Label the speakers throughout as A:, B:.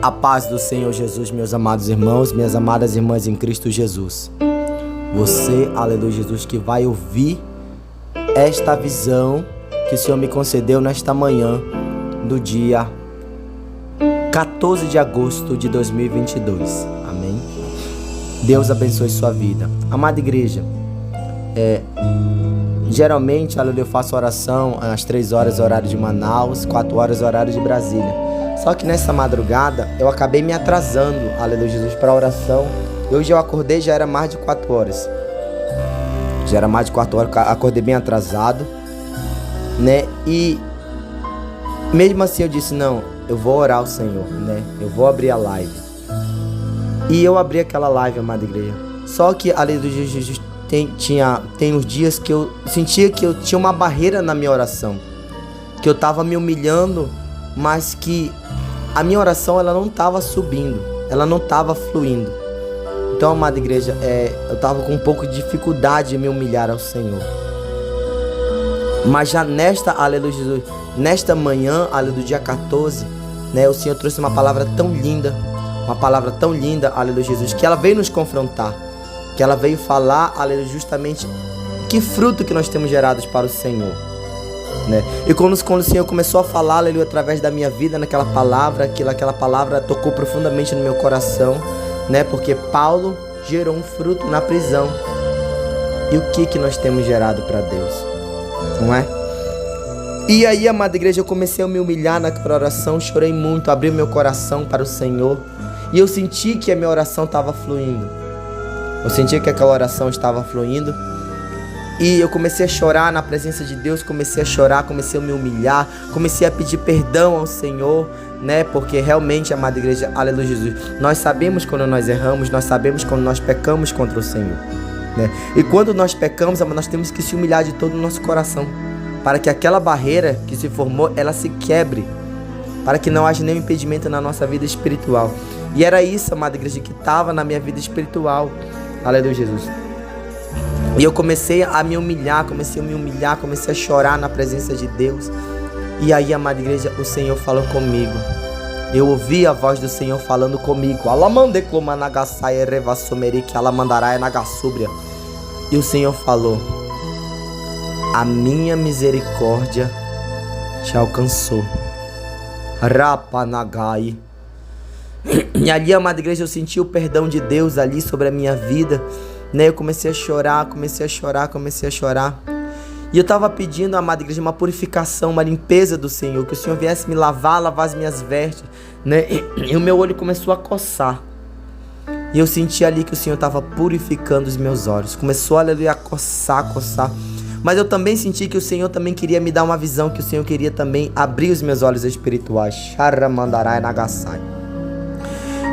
A: A paz do Senhor Jesus, meus amados irmãos, minhas amadas irmãs em Cristo Jesus. Você, aleluia Jesus, que vai ouvir esta visão que o Senhor me concedeu nesta manhã do dia 14 de agosto de 2022. Amém? Deus abençoe sua vida. Amada igreja, geralmente, aleluia, eu faço oração às 3 horas, horário de Manaus, 4 horas, horário de Brasília. Só que nessa madrugada eu acabei me atrasando, aleluia Jesus, para a oração. Hoje eu acordei, já era mais de 4 horas. Já era mais de 4 horas, acordei bem atrasado, né? E mesmo assim eu disse, não, eu vou orar ao Senhor, né? Eu vou abrir a live. E eu abri aquela live, amada igreja. Só que, aleluia Jesus, tem uns dias que eu sentia que eu tinha uma barreira na minha oração. Que eu estava me humilhando, mas que a minha oração ela não estava subindo, ela não estava fluindo. Então, amada igreja, eu estava com um pouco de dificuldade de me humilhar ao Senhor. Mas já aleluia Jesus, nesta manhã, aleluia, do dia 14, né, o Senhor trouxe uma palavra tão linda, aleluia Jesus, que ela veio nos confrontar, que ela veio falar, aleluia, justamente que fruto que nós temos gerados para o Senhor. Né? E quando o Senhor começou a falar, aleluia, através da minha vida, naquela palavra, aquela palavra tocou profundamente no meu coração, né? Porque Paulo gerou um fruto na prisão. E o que nós temos gerado para Deus? Não é? E aí, amada igreja, eu comecei a me humilhar naquela oração, chorei muito, abri meu coração para o Senhor. E eu senti que a minha oração estava fluindo. Eu senti que aquela oração estava fluindo. E eu comecei a chorar na presença de Deus, comecei a chorar, comecei a me humilhar, comecei a pedir perdão ao Senhor, né? Porque realmente, amada igreja, aleluia Jesus, nós sabemos quando nós erramos, nós sabemos quando nós pecamos contra o Senhor, né? E quando nós pecamos, nós temos que se humilhar de todo o nosso coração, para que aquela barreira que se formou, ela se quebre, para que não haja nenhum impedimento na nossa vida espiritual. E era isso, amada igreja, que estava na minha vida espiritual, aleluia Jesus. E eu comecei a me humilhar, comecei a chorar na presença de Deus. E aí, amada igreja, o Senhor falou comigo. Eu ouvi a voz do Senhor falando comigo. E o Senhor falou: a minha misericórdia te alcançou. Rapanagai. E ali, amada igreja, eu senti o perdão de Deus ali sobre a minha vida. Né, eu comecei a chorar. E eu estava pedindo, amada igreja, uma purificação, uma limpeza do Senhor. Que o Senhor viesse me lavar as minhas vestes, né? E o meu olho começou a coçar. E eu senti ali que o Senhor estava purificando os meus olhos. Começou, aleluia, a coçar. Mas eu também senti que o Senhor também queria me dar uma visão. Que o Senhor queria também abrir os meus olhos espirituais. Sharamandarai Nagasai.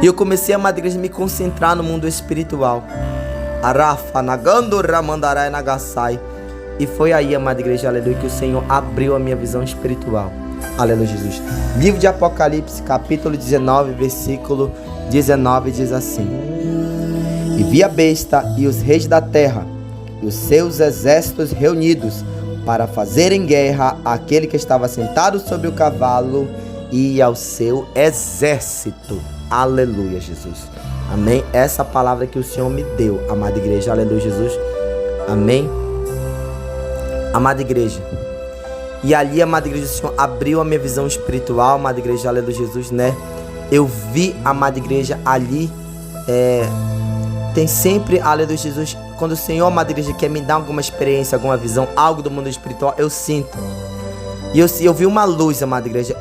A: E eu comecei, amada igreja, a me concentrar no mundo espiritual. E foi aí, amada igreja, aleluia, que o Senhor abriu a minha visão espiritual. Aleluia, Jesus. Livro de Apocalipse, capítulo 19, versículo 19, diz assim: e vi a besta e os reis da terra e os seus exércitos reunidos para fazerem guerra àquele que estava sentado sobre o cavalo e ao seu exército. Aleluia, Jesus. Amém? Essa palavra que o Senhor me deu, amada igreja, aleluia, Jesus. Amém? Amada igreja. E ali, amada igreja, o Senhor abriu a minha visão espiritual, amada igreja, aleluia, Jesus, né? Eu vi, amada igreja, ali, tem sempre, aleluia, Jesus, quando o Senhor, amada igreja, quer me dar alguma experiência, alguma visão, algo do mundo espiritual, eu sinto. E eu vi uma luz, amada igreja,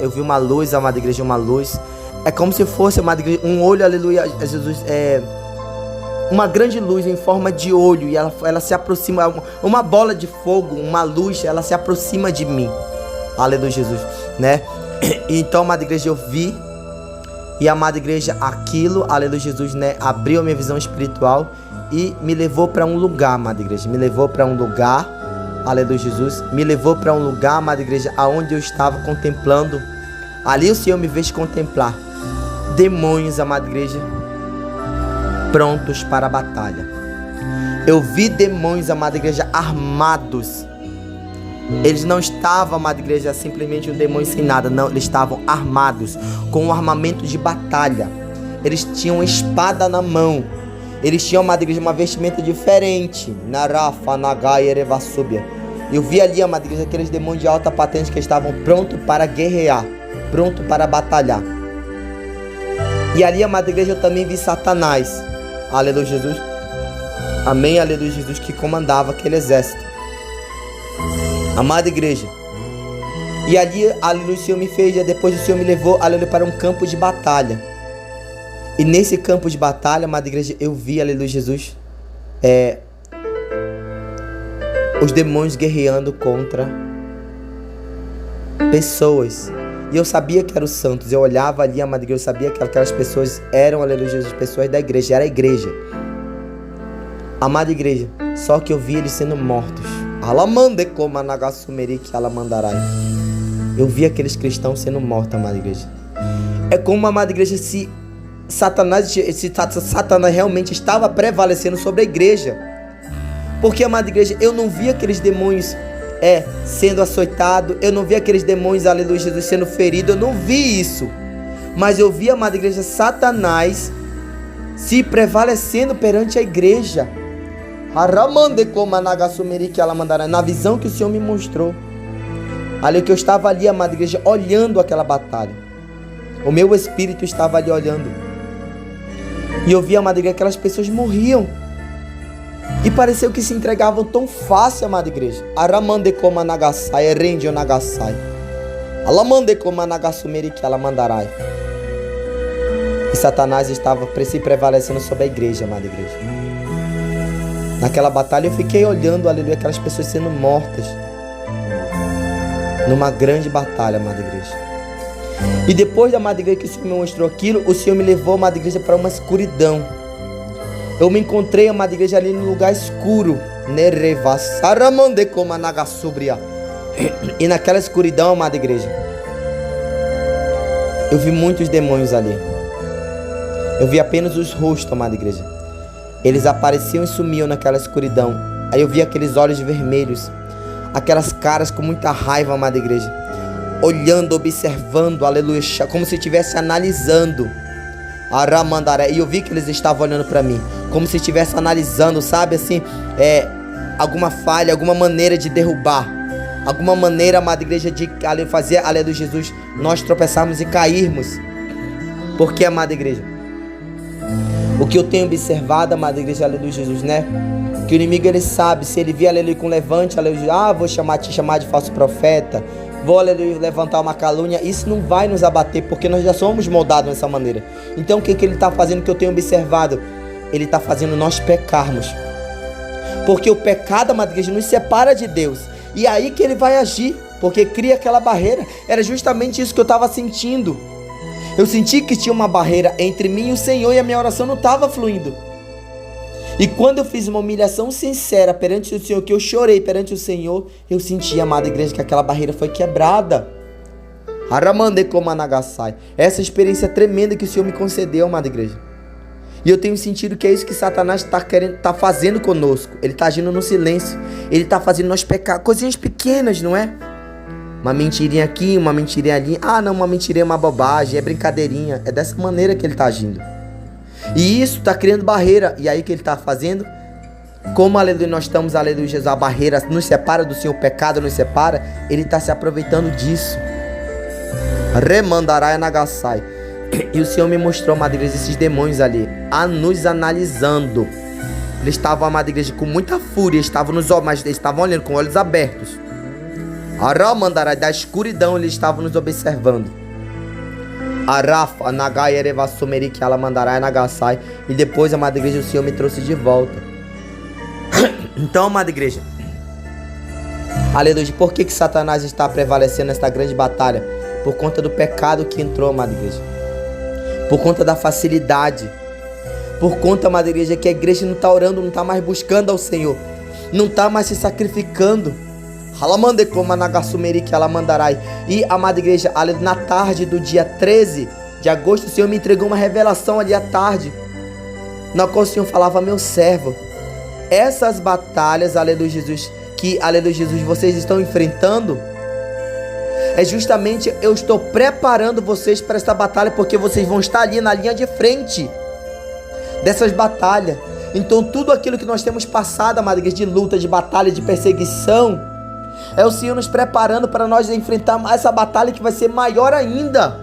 A: amada igreja, uma luz. É como se fosse, amada igreja, um olho, aleluia, Jesus, uma grande luz em forma de olho. E ela se aproxima, uma bola de fogo, uma luz, ela se aproxima de mim. Aleluia, Jesus, né? Então, amada igreja, eu vi. E, amada igreja, aquilo, aleluia, Jesus, né? Abriu a minha visão espiritual e me levou para um lugar, amada igreja. Me levou para um lugar, aleluia, Jesus. Me levou para um lugar, amada igreja, aonde eu estava contemplando. Ali o Senhor me fez contemplar demônios, amada igreja, prontos para a batalha. Eu vi demônios, amada igreja, armados Eles não estavam, amada igreja, simplesmente um demônio sem nada. Não, eles estavam armados, com um armamento de batalha. Eles tinham espada na mão. Eles tinham, amada igreja, uma vestimenta diferente. Narafa, Nagai, Erevassúbia. Eu vi ali, amada igreja, aqueles demônios de alta patente que estavam prontos para guerrear, prontos para batalhar. E ali, amada igreja, eu também vi Satanás. Aleluia, Jesus. Amém, aleluia, Jesus, que comandava aquele exército. Amada igreja. E ali, aleluia, o Senhor me fez, e depois o Senhor me levou, aleluia, para um campo de batalha. E nesse campo de batalha, amada igreja, eu vi, aleluia, Jesus, os demônios guerreando contra pessoas. E eu sabia que eram os santos. Eu olhava ali, amada igreja, eu sabia que aquelas pessoas eram, aleluia, Jesus, pessoas da igreja. Era a igreja. Amada igreja, só que eu vi eles sendo mortos. Eu vi aqueles cristãos sendo mortos, amada igreja. É como, amada igreja, se Satanás realmente estava prevalecendo sobre a igreja. Porque, amada igreja, eu não vi aqueles demônios sendo açoitados. Eu não vi aqueles demônios, aleluia, Jesus, sendo feridos. Eu não vi isso. Mas eu vi, amada igreja, Satanás se prevalecendo perante a igreja. Na visão que o Senhor me mostrou. Ali que eu estava ali, amada igreja, olhando aquela batalha. O meu espírito estava ali olhando. E eu vi, amada igreja, aquelas pessoas morriam. E pareceu que se entregavam tão fácil, amada igreja. Aramande como nagasai, rendio nagasai. Alamande como nagasumeri que ela mandarai. E Satanás estava se prevalecendo sobre a igreja, amada igreja. Naquela batalha eu fiquei olhando, aleluia, aquelas pessoas sendo mortas. Numa grande batalha, amada igreja. E depois da amada igreja que o Senhor me mostrou aquilo, o Senhor me levou, amada igreja, para uma escuridão. Eu me encontrei, amada igreja, ali num lugar escuro. E naquela escuridão, amada igreja, eu vi muitos demônios ali. Eu vi apenas os rostos, amada igreja. Eles apareciam e sumiam naquela escuridão. Aí eu vi aqueles olhos vermelhos, aquelas caras com muita raiva, amada igreja, olhando, observando, aleluia, como se estivesse analisando. Aramandaré. E eu vi que eles estavam olhando para mim, como se estivesse analisando, sabe, assim, alguma falha, alguma maneira de derrubar, alguma maneira, amada igreja, de fazer, aleluia, Jesus, nós tropeçarmos e cairmos. Porque, amada igreja, o que eu tenho observado, amada igreja, aleluia, Jesus, né? Que o inimigo, ele sabe, se ele vir, aleluia, com levante, aleluia, vou te chamar de falso profeta, vou, aleluia, levantar uma calúnia, isso não vai nos abater, porque nós já somos moldados dessa maneira. Então o que ele está fazendo, que eu tenho observado? Ele está fazendo nós pecarmos. Porque o pecado, amada igreja, nos separa de Deus. E é aí que ele vai agir, porque cria aquela barreira. Era justamente isso que eu estava sentindo. Eu senti que tinha uma barreira entre mim e o Senhor, e a minha oração não estava fluindo. E quando eu fiz uma humilhação sincera perante o Senhor, que eu chorei perante o Senhor, eu senti, amada igreja, que aquela barreira foi quebrada. Essa experiência tremenda que o Senhor me concedeu, amada igreja. E eu tenho sentido que é isso que Satanás está fazendo conosco. Ele está agindo no silêncio. Ele está fazendo nós pecar. Coisinhas pequenas, não é? Uma mentirinha aqui, uma mentirinha ali. Ah, não, uma mentirinha é uma bobagem, é brincadeirinha. É dessa maneira que ele está agindo. E isso está criando barreira. E aí o que ele está fazendo? Como, aleluia, nós estamos, aleluia, Jesus, a barreira nos separa do Senhor, o pecado nos separa. Ele está se aproveitando disso. Remandarai nagasai. E o Senhor me mostrou, amada igreja, esses demônios ali, nos analisando. Eles estavam, amada igreja, com muita fúria, estavam nos olhos, mas eles estavam olhando com olhos abertos. Aramandarai, da escuridão, eles estavam nos observando. Arafa, nagai, erevassumeri, que alamandarai, nagasai. E depois, amada igreja, o Senhor me trouxe de volta. Então, amada igreja, aleluia, por que Satanás está prevalecendo nesta grande batalha? Por conta do pecado que entrou, amada igreja. Por conta da facilidade. Por conta, amada igreja, que a igreja não está orando, não está mais buscando ao Senhor. Não está mais se sacrificando. E, amada igreja, na tarde do dia 13 de agosto, o Senhor me entregou uma revelação ali à tarde, na qual o Senhor falava: meu servo, essas batalhas, aleluia, Jesus, que, aleluia Jesus, vocês estão enfrentando, é justamente eu estou preparando vocês para esta batalha, porque vocês vão estar ali na linha de frente dessas batalhas. Então tudo aquilo que nós temos passado, amada igreja, de luta, de batalha, de perseguição, é o Senhor nos preparando para nós enfrentarmos essa batalha que vai ser maior ainda.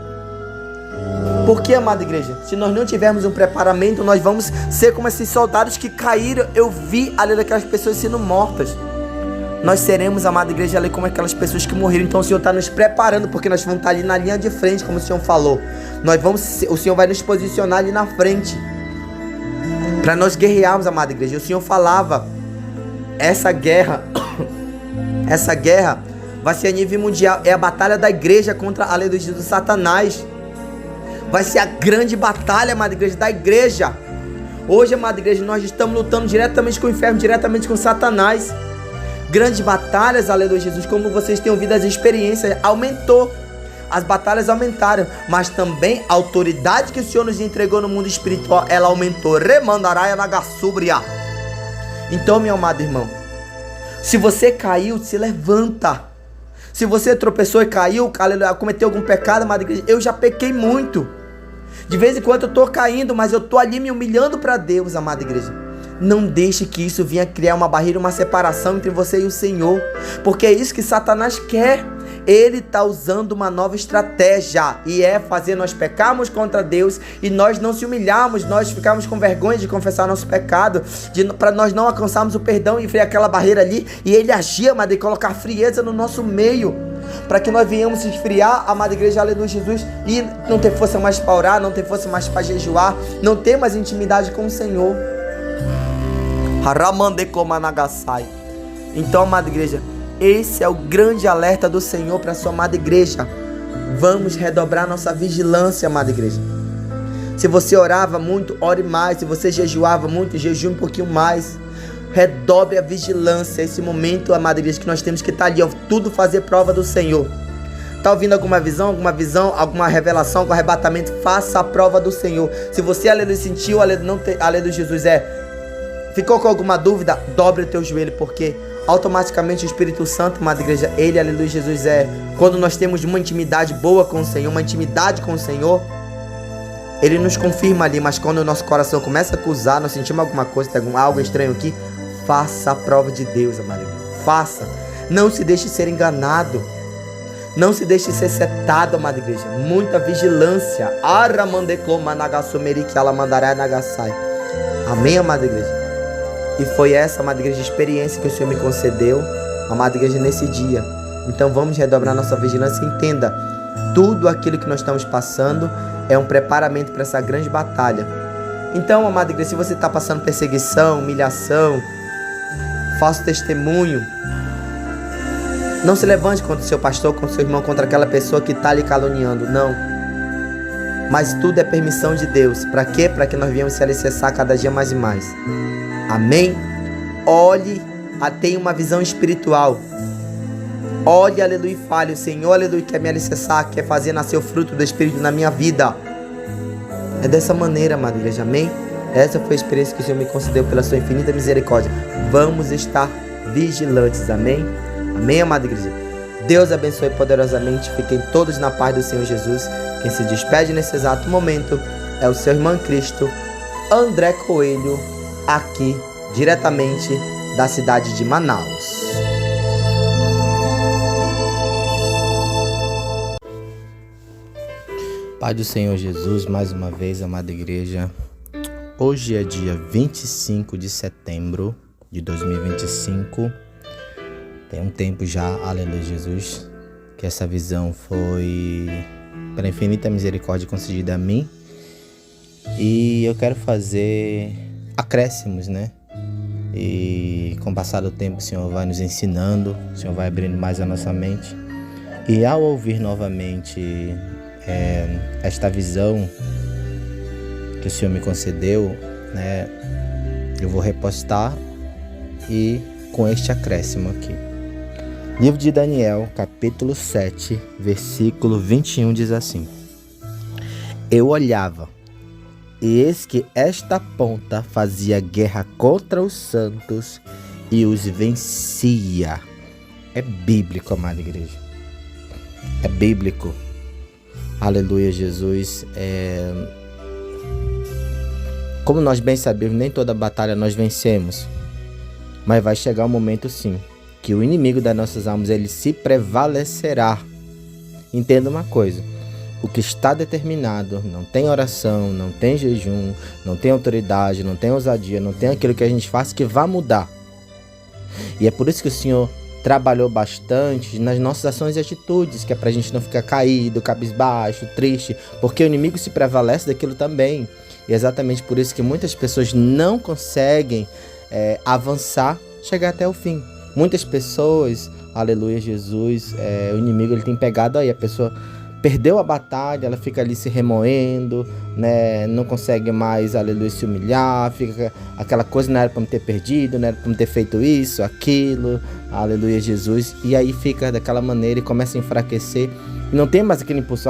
A: Porque, amada igreja, se nós não tivermos um preparamento, nós vamos ser como esses soldados que caíram. Eu vi ali daquelas pessoas sendo mortas. Nós seremos, amada igreja, ali como aquelas pessoas que morreram. Então o Senhor está nos preparando, porque nós vamos estar ali na linha de frente, como o Senhor falou. O Senhor vai nos posicionar ali na frente para nós guerrearmos, amada igreja. O Senhor falava, essa guerra vai ser a nível mundial. É a batalha da igreja contra a lei do Satanás. Vai ser a grande batalha, amada igreja, da igreja. Hoje, amada igreja, nós estamos lutando diretamente com o inferno, diretamente com Satanás. Grandes batalhas, aleluia Jesus, como vocês têm ouvido, as experiências aumentou. As batalhas aumentaram, mas também a autoridade que o Senhor nos entregou no mundo espiritual, ela aumentou. Remandaraia nagassubria. Então, meu amado irmão, se você caiu, se levanta. Se você tropeçou e caiu, cometeu algum pecado, amada igreja, eu já pequei muito. De vez em quando eu estou caindo, mas eu estou ali me humilhando para Deus, amada igreja. Não deixe que isso venha criar uma barreira, uma separação entre você e o Senhor, porque é isso que Satanás quer. Ele está usando uma nova estratégia, e é fazer nós pecarmos contra Deus e nós não se humilharmos, nós ficarmos com vergonha de confessar nosso pecado, para nós não alcançarmos o perdão e criar aquela barreira ali, e ele agir, amada, e colocar frieza no nosso meio, para que nós venhamos se esfriar, amada igreja, aleluia Jesus, e não ter força mais para orar, não ter força mais para jejuar, não ter mais intimidade com o Senhor. Então, amada igreja, esse é o grande alerta do Senhor para a sua amada igreja. Vamos redobrar nossa vigilância, amada igreja. Se você orava muito, ore mais. Se você jejuava muito, jejue um pouquinho mais. Redobre a vigilância. Esse momento, amada igreja, que nós temos que estar ali, ó, tudo fazer prova do Senhor. Está ouvindo alguma visão, alguma revelação, algum arrebatamento? Faça a prova do Senhor. Se você, aleluia, sentiu, aleluia, Jesus, ficou com alguma dúvida, dobre o teu joelho, porque automaticamente o Espírito Santo, amada igreja, ele, aleluia, Jesus, quando nós temos uma intimidade boa com o Senhor, uma intimidade com o Senhor, ele nos confirma ali. Mas quando o nosso coração começa a acusar, nós sentimos alguma coisa, tem algo estranho aqui, faça a prova de Deus, amada igreja, faça. Não se deixe ser enganado, não se deixe ser setado, amada igreja. Muita vigilância. Amém, amada igreja. E foi essa, amada igreja, experiência que o Senhor me concedeu, amada igreja, nesse dia. Então vamos redobrar nossa vigilância. Entenda, tudo aquilo que nós estamos passando é um preparamento para essa grande batalha. Então, amada igreja, se você está passando perseguição, humilhação, falso testemunho, não se levante contra o seu pastor, contra o seu irmão, contra aquela pessoa que está lhe caluniando, não. Mas tudo é permissão de Deus. Para quê? Para que nós venhamos se alicerçar cada dia mais e mais. Amém? Olhe, tenha uma visão espiritual. Olhe, aleluia, e fale: o Senhor, aleluia, quer me alicerçar, quer fazer nascer o fruto do Espírito na minha vida. É dessa maneira, amada igreja, amém? Essa foi a experiência que o Senhor me concedeu pela sua infinita misericórdia. Vamos estar vigilantes, amém? Amém, amada igreja? Deus abençoe poderosamente. Fiquem todos na paz do Senhor Jesus. Quem se despede nesse exato momento é o seu irmão em Cristo, André Coelho, aqui diretamente da cidade de Manaus. Pai do Senhor Jesus, mais uma vez, amada igreja, hoje é dia 25 de setembro de 2025, tem um tempo já, aleluia Jesus, que essa visão foi pela infinita misericórdia concedida a mim, e eu quero fazer acréscimos, né? E com o passar do tempo o Senhor vai nos ensinando, o Senhor vai abrindo mais a nossa mente, e ao ouvir novamente esta visão que o Senhor me concedeu, né, eu vou repostar e com este acréscimo aqui. Livro de Daniel, capítulo 7, versículo 21 diz assim: Eu olhava, e eis que esta ponta fazia guerra contra os santos, e os vencia. É bíblico, amada igreja. É bíblico. Aleluia, Jesus. Como nós bem sabemos, nem toda batalha nós vencemos. Mas vai chegar um momento, sim, que o inimigo das nossas almas, ele se prevalecerá. Entenda uma coisa. O que está determinado, não tem oração, não tem jejum, não tem autoridade, não tem ousadia, não tem aquilo que a gente faz que vá mudar. E é por isso que o Senhor trabalhou bastante nas nossas ações e atitudes, que é pra gente não ficar caído, cabisbaixo, triste, porque o inimigo se prevalece daquilo também. E é exatamente por isso que muitas pessoas não conseguem avançar, chegar até o fim. Muitas pessoas, aleluia Jesus, o inimigo ele tem pegado aí, a pessoa perdeu a batalha, ela fica ali se remoendo, né? Não consegue mais, aleluia, se humilhar, fica aquela coisa, não era para me ter perdido, não era para me ter feito isso, aquilo, aleluia Jesus, e aí fica daquela maneira e começa a enfraquecer, e não tem mais aquele impulso,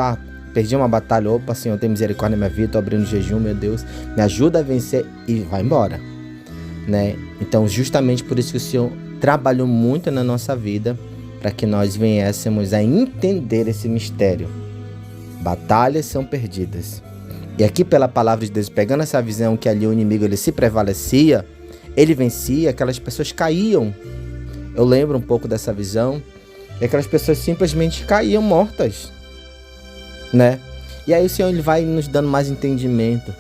A: perdi uma batalha, opa, Senhor, tem misericórdia na minha vida, tô abrindo jejum, meu Deus, me ajuda a vencer, e vai embora, né? Então, justamente por isso que o Senhor trabalhou muito na nossa vida, para que nós viéssemos a entender esse mistério. Batalhas são perdidas. E aqui pela palavra de Deus, pegando essa visão que ali o inimigo ele se prevalecia, ele vencia, aquelas pessoas caíam. Eu lembro um pouco dessa visão, e aquelas pessoas simplesmente caíam mortas, né? E aí o Senhor ele vai nos dando mais entendimento,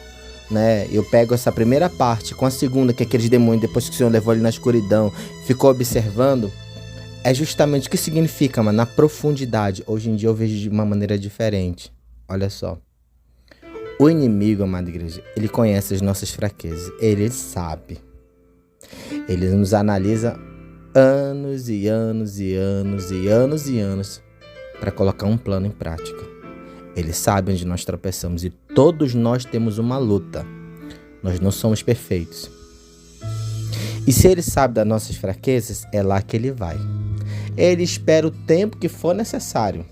A: né? Eu pego essa primeira parte com a segunda, que é aqueles demônios, depois que o Senhor levou ele na escuridão, ficou observando. É justamente o que significa, mano, na profundidade. Hoje em dia eu vejo de uma maneira diferente. Olha só. O inimigo, amada igreja, ele conhece as nossas fraquezas. Ele sabe. Ele nos analisa anos e anos e anos e anos e anos para colocar um plano em prática. Ele sabe onde nós tropeçamos e todos nós temos uma luta. Nós não somos perfeitos. E se ele sabe das nossas fraquezas, é lá que ele vai. Ele espera o tempo que for necessário.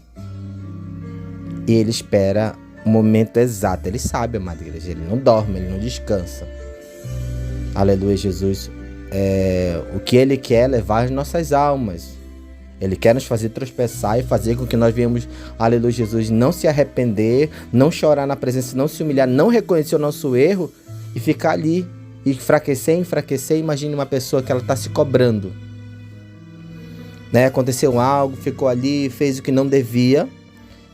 A: E ele espera o momento exato. Ele sabe, amada igreja. Ele não dorme, ele não descansa. Aleluia, Jesus. O que ele quer é levar as nossas almas. Ele quer nos fazer tropeçar e fazer com que nós venhamos, aleluia, Jesus, não se arrepender, não chorar na presença, não se humilhar, não reconhecer o nosso erro e ficar ali. E enfraquecer. Imagine uma pessoa que ela está se cobrando. Né? Aconteceu algo, ficou ali, fez o que não devia.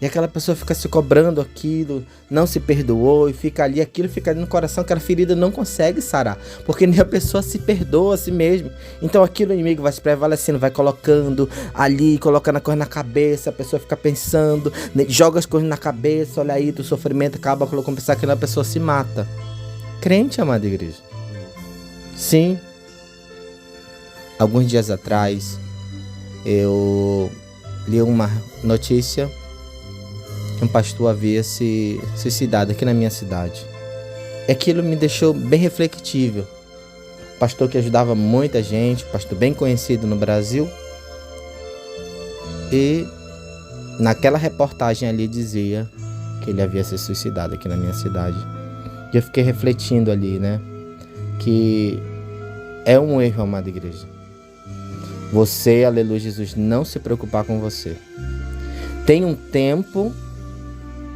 A: E aquela pessoa fica se cobrando aquilo, não se perdoou e fica ali, aquilo fica ali no coração, aquela ferida não consegue sarar. Porque nem a pessoa se perdoa a si mesma. Então aquilo o inimigo vai se prevalecendo, vai colocando ali, colocando a coisa na cabeça, a pessoa fica pensando, joga as coisas na cabeça, olha aí, do sofrimento, acaba colocando pensar que aquela pessoa se mata. Crente, amada igreja. Sim. Alguns dias atrás, eu li uma notícia que um pastor havia se suicidado aqui na minha cidade. Aquilo me deixou bem reflexivo. Pastor que ajudava muita gente, pastor bem conhecido no Brasil. E naquela reportagem ali dizia que ele havia se suicidado aqui na minha cidade. E eu fiquei refletindo ali, né? Que é um erro, amada igreja. Você, aleluia, Jesus, não se preocupar com você. Tem um tempo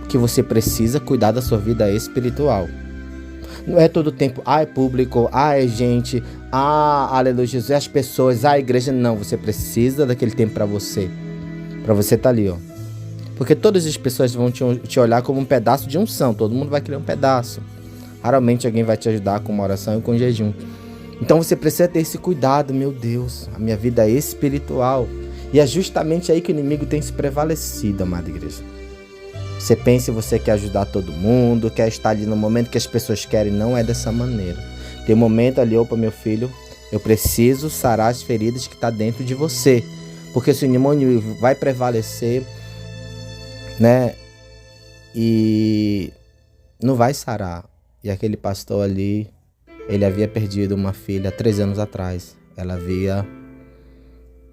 A: que você precisa cuidar da sua vida espiritual. Não é todo tempo, é público, é gente, aleluia, Jesus, as pessoas, a igreja. Não, você precisa daquele tempo para você. Para você estar ali, ó. Porque todas as pessoas vão te olhar como um pedaço de unção. Todo mundo vai querer um pedaço. Raramente alguém vai te ajudar com uma oração e com jejum. Então você precisa ter esse cuidado, meu Deus. A minha vida é espiritual. E é justamente aí que o inimigo tem se prevalecido, amada igreja. Você pensa e você quer ajudar todo mundo, quer estar ali no momento que as pessoas querem. Não é dessa maneira. Tem um momento ali, opa, meu filho, eu preciso sarar as feridas que estão dentro de você. Porque se o inimigo vai prevalecer, né? E não vai sarar. E aquele pastor ali, ele havia perdido uma filha 3 anos atrás. Ela havia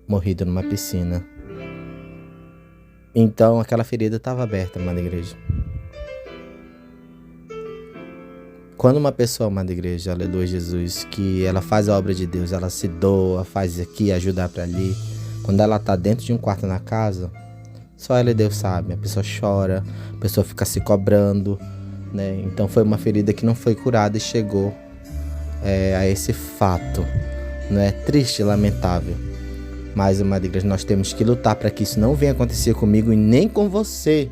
A: morrido numa piscina. Então aquela ferida estava aberta, amada igreja. Quando uma pessoa, amada igreja, aleluia Jesus, que ela faz a obra de Deus, ela se doa, faz aqui, ajuda para ali. Quando ela está dentro de um quarto na casa, só ela e Deus sabe. A pessoa chora, a pessoa fica se cobrando, né? Então foi uma ferida que não foi curada e chegou a esse fato, né? Triste, lamentável. Mas, amada igreja, nós temos que lutar para que isso não venha acontecer comigo e nem com você.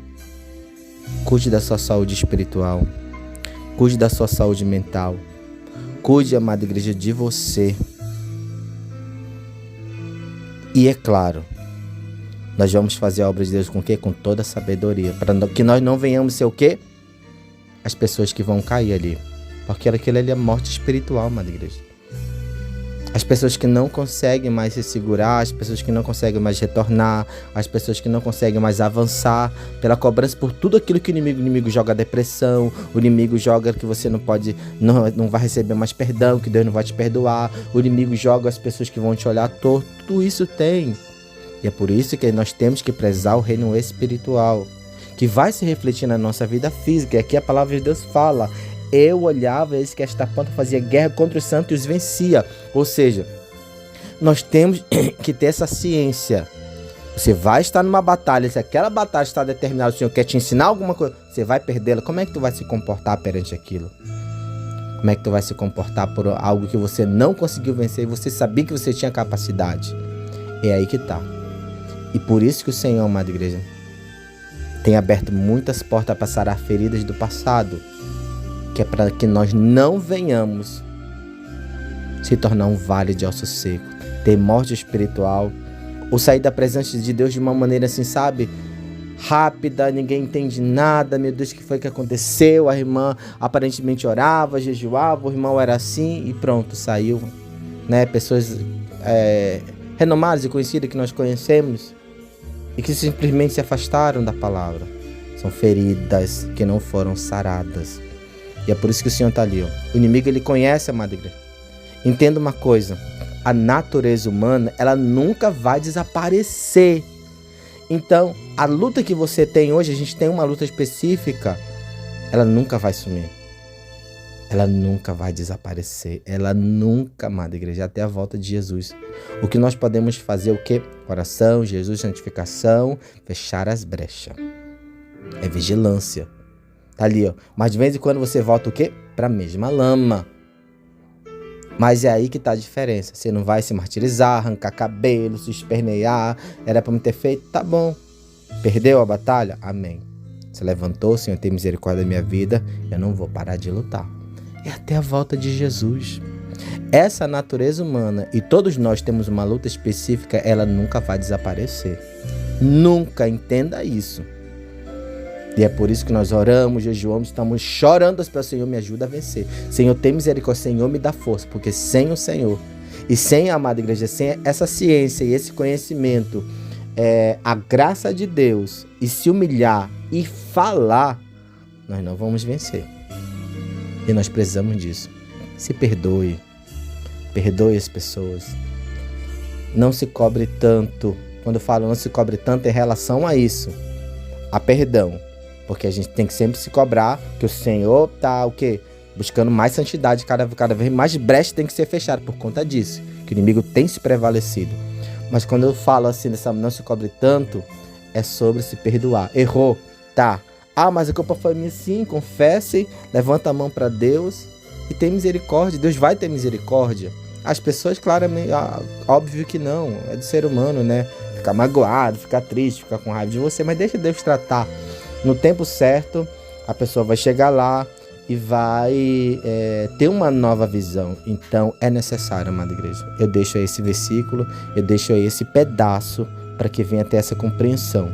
A: Cuide da sua saúde espiritual. Cuide da sua saúde mental. Cuide, amada igreja, de você. E é claro, nós vamos fazer a obra de Deus com o quê? Com toda a sabedoria. Para que nós não venhamos ser o quê? As pessoas que vão cair ali. Porque aquilo ali é morte espiritual, amada igreja. As pessoas que não conseguem mais se segurar, as pessoas que não conseguem mais retornar, as pessoas que não conseguem mais avançar pela cobrança por tudo aquilo que o inimigo joga depressão, o inimigo joga que você não vai receber mais perdão, que Deus não vai te perdoar, o inimigo joga as pessoas que vão te olhar torto, tudo isso tem. E é por isso que nós temos que prezar o reino espiritual, que vai se refletir na nossa vida física. E aqui a palavra de Deus fala: eu olhava, eis que esta ponta fazia guerra contra os santos e os vencia. Ou seja, nós temos que ter essa ciência. Você vai estar numa batalha, se aquela batalha está determinada, o Senhor quer te ensinar alguma coisa, você vai perdê-la. Como é que tu vai se comportar perante aquilo? Como é que tu vai se comportar por algo que você não conseguiu vencer e você sabia que você tinha capacidade? É aí que tá. E por isso que o Senhor, amada igreja, tem aberto muitas portas para sarar feridas do passado, que é para que nós não venhamos se tornar um vale de osso seco, ter morte espiritual, ou sair da presença de Deus de uma maneira assim, sabe, rápida, ninguém entende nada. Meu Deus, o que foi que aconteceu? A irmã aparentemente orava, jejuava, o irmão era assim e pronto, saiu, né? Pessoas renomadas e conhecidas que nós conhecemos e que simplesmente se afastaram da palavra. São feridas que não foram saradas. E é por isso que o Senhor está ali, ó. O inimigo, ele conhece, amada igreja. Entenda uma coisa: a natureza humana, ela nunca vai desaparecer. Então, a luta que você tem hoje, a gente tem uma luta específica, ela nunca vai sumir. Ela nunca vai desaparecer. Ela nunca, amada igreja, até a volta de Jesus. O que nós podemos fazer, o quê? Oração, Jesus, santificação, fechar as brechas. É vigilância. Tá ali, ó. Mas de vez em quando você volta o quê? Para a mesma lama. Mas é aí que tá a diferença. Você não vai se martirizar, arrancar cabelo, se espernear. Era para me ter feito? Tá bom. Perdeu a batalha? Amém. Se levantou, Senhor, tem misericórdia da minha vida. Eu não vou parar de lutar. É até a volta de Jesus. Essa natureza humana, e todos nós temos uma luta específica, ela nunca vai desaparecer. Nunca, entenda isso. E é por isso que nós oramos, jejuamos, estamos chorando para o Senhor me ajuda a vencer. Senhor, tem misericórdia, Senhor, me dá força, porque sem o Senhor e sem a amada igreja, sem essa ciência e esse conhecimento, a graça de Deus, e se humilhar e falar, nós não vamos vencer. E nós precisamos disso. Se perdoe. Perdoe as pessoas. Não se cobre tanto. Quando eu falo não se cobre tanto, é em relação a isso. A perdão. Porque a gente tem que sempre se cobrar que o Senhor tá o quê? Buscando mais santidade, cada vez mais brecha tem que ser fechada por conta disso. Que o inimigo tem se prevalecido. Mas quando eu falo assim, não se cobre tanto, é sobre se perdoar. Errou, tá. Ah, mas a culpa foi minha, sim. Confesse, levanta a mão para Deus e tem misericórdia. Deus vai ter misericórdia. As pessoas, claramente, óbvio que não. É do ser humano, né? Ficar magoado, ficar triste, ficar com raiva de você. Mas deixa Deus tratar. No tempo certo, a pessoa vai chegar lá e vai ter uma nova visão. Então, é necessário, amada igreja. Eu deixo aí esse versículo, eu deixo aí esse pedaço para que venha ter essa compreensão.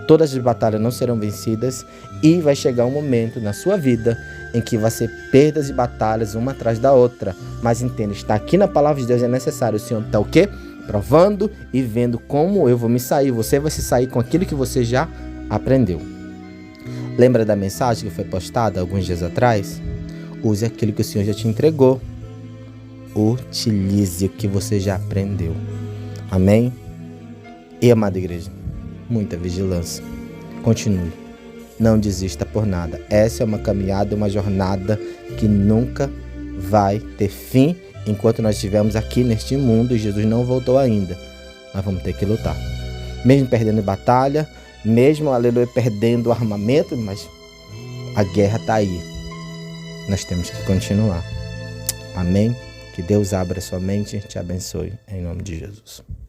A: Todas as batalhas não serão vencidas e vai chegar um momento na sua vida em que vai ser perdas e batalhas uma atrás da outra. Mas entenda, está aqui na palavra de Deus é necessário. O Senhor está o quê? Provando e vendo como eu vou me sair. Você vai se sair com aquilo que você já aprendeu. Lembra da mensagem que foi postada alguns dias atrás? Use aquilo que o Senhor já te entregou. Utilize o que você já aprendeu. Amém? E, amada igreja, muita vigilância. Continue. não desista por nada. Essa é uma caminhada, uma jornada que nunca vai ter fim enquanto nós estivermos aqui neste mundo e Jesus não voltou ainda. Nós vamos ter que lutar. Mesmo perdendo batalha, mesmo, aleluia, perdendo o armamento, mas a guerra está aí. Nós temos que continuar. Amém? Que Deus abra sua mente e te abençoe. Em nome de Jesus.